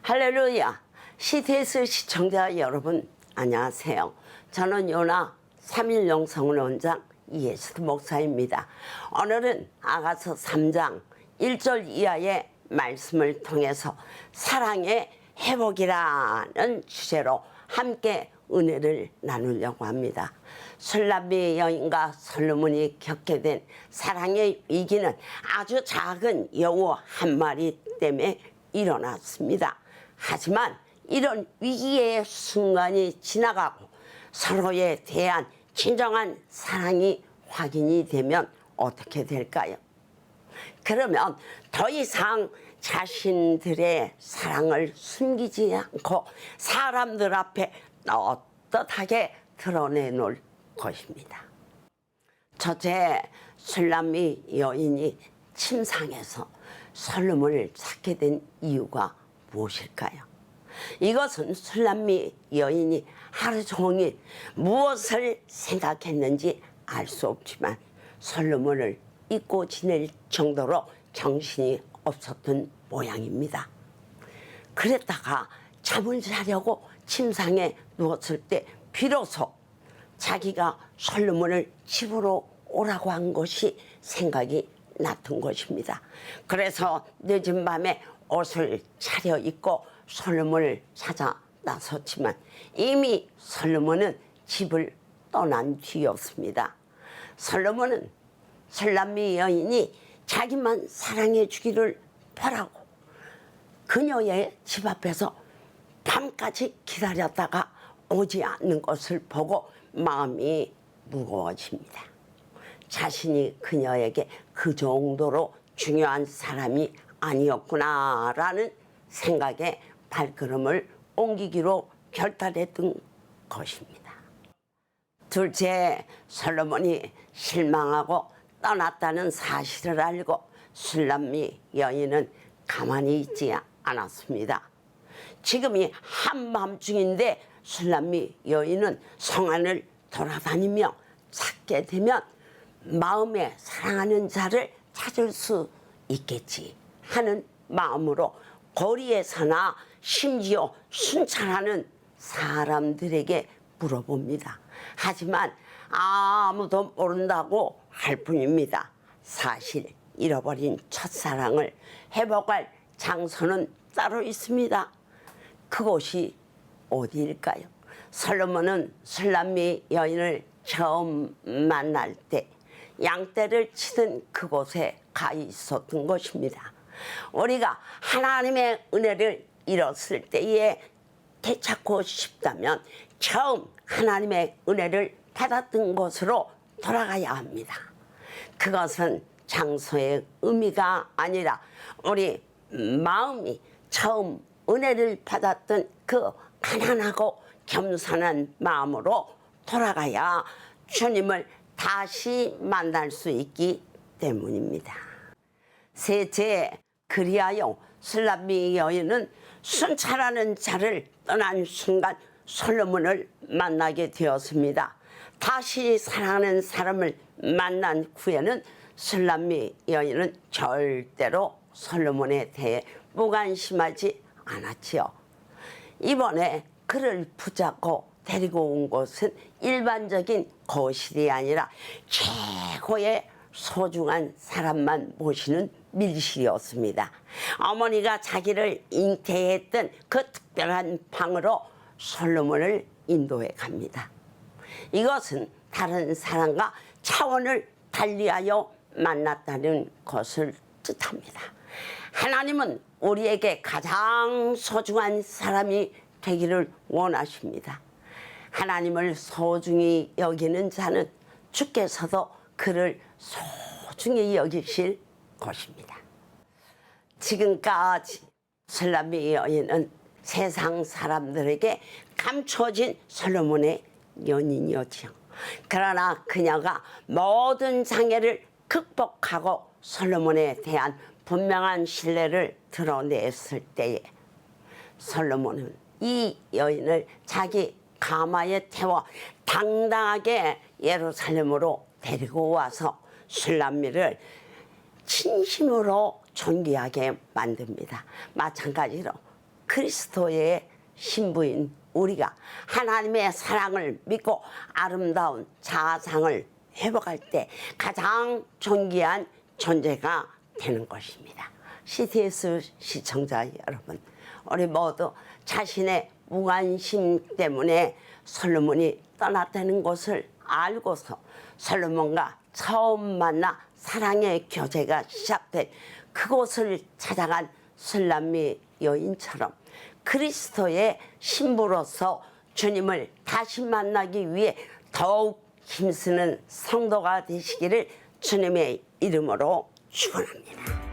할렐루야. CTS 시청자 여러분 안녕하세요. 저는 요나 3일 영성을 원장 이예수 목사입니다. 오늘은 아가서 3장 1절 이하의 말씀을 통해서 사랑의 회복이라는 주제로 함께 은혜를 나누려고 합니다. 술람미 여인과 솔로몬이 겪게 된 사랑의 위기는 아주 작은 여우 한 마리 때문에 일어났습니다. 하지만 이런 위기의 순간이 지나가고 서로에 대한 진정한 사랑이 확인이 되면 어떻게 될까요? 그러면 더 이상 자신들의 사랑을 숨기지 않고 사람들 앞에 떳떳하게 드러내놓을 것입니다. 첫째, 술람미 여인이 침상에서 솔로몬을 찾게 된 이유가 무엇일까요? 이것은 술람미 여인이 하루 종일 무엇을 생각했는지 알 수 없지만 솔로몬을 잊고 지낼 정도로 정신이 없었던 모양입니다. 그랬다가 잠을 자려고 침상에 누웠을 때 비로소 자기가 솔로몬을 집으로 오라고 한 것이 생각이 났던 것입니다. 그래서 늦은 밤에 옷을 차려입고 솔로몬을 찾아 나섰지만 이미 솔로몬은 집을 떠난 뒤였습니다. 솔로몬은 술람미 여인이 자기만 사랑해 주기를 바라고 그녀의 집 앞에서 밤까지 기다렸다가 오지 않는 것을 보고 마음이 무거워집니다. 자신이 그녀에게 그 정도로 중요한 사람이 아니었구나라는 생각에 발걸음을 옮기기로 결단했던 것입니다. 둘째, 솔로몬이 실망하고 떠났다는 사실을 알고 술람미 여인은 가만히 있지 않았습니다. 지금이 한밤중인데 술람미 여인은 성 안을 돌아다니며 찾게 되면 마음에 사랑하는 자를 찾을 수 있겠지 하는 마음으로 거리에서나 심지어 순찰하는 사람들에게 물어봅니다. 하지만 아무도 모른다고 할 뿐입니다. 사실 잃어버린 첫사랑을 회복할 장소는 따로 있습니다. 그곳이 어디일까요? 솔로몬은 술람미 여인을 처음 만날 때 양떼를 치던 그곳에 가 있었던 것입니다. 우리가 하나님의 은혜를 잃었을 때에 되찾고 싶다면 처음 하나님의 은혜를 받았던 곳으로 돌아가야 합니다. 그것은 장소의 의미가 아니라 우리 마음이 처음 은혜를 받았던 그 가난하고 겸손한 마음으로 돌아가야 주님을 다시 만날 수 있기 때문입니다. 셋째, 그리하여 술람미 여인은 순찰하는 자를 떠난 순간 솔로몬을 만나게 되었습니다. 다시 사랑하는 사람을 만난 후에는 술람미 여인은 절대로 솔로몬에 대해 무관심하지 않았지요. 이번에 그를 붙잡고 데리고 온 곳은 일반적인 거실이 아니라 최고의 소중한 사람만 모시는 밀실이었습니다. 어머니가 자기를 잉태했던 그 특별한 방으로 솔로몬을 인도해 갑니다. 이것은 다른 사람과 차원을 달리하여 만났다는 것을 뜻합니다. 하나님은 우리에게 가장 소중한 사람이 되기를 원하십니다. 하나님을 소중히 여기는 자는 주께서도 그를 소중히 여기실 것입니다. 지금까지 술람미 여인은 세상 사람들에게 감춰진 솔로몬의 연인이었지요. 그러나 그녀가 모든 장애를 극복하고 솔로몬에 대한 분명한 신뢰를 드러냈을 때에 솔로몬은 이 여인을 자기 가마에 태워 당당하게 예루살렘으로 데리고 와서 술람미를 진심으로 존귀하게 만듭니다. 마찬가지로 그리스도의 신부인 우리가 하나님의 사랑을 믿고 아름다운 자아상을 회복할 때 가장 존귀한 존재가 되는 것입니다. CTS 시청자 여러분, 우리 모두 자신의 무관심 때문에 솔로몬이 떠났다는 것을 알고서 솔로몬과 처음 만나 사랑의 교제가 시작된 그곳을 찾아간 술람미 여인처럼 그리스도의 신부로서 주님을 다시 만나기 위해 더욱 힘쓰는 성도가 되시기를 주님의 이름으로 축원합니다.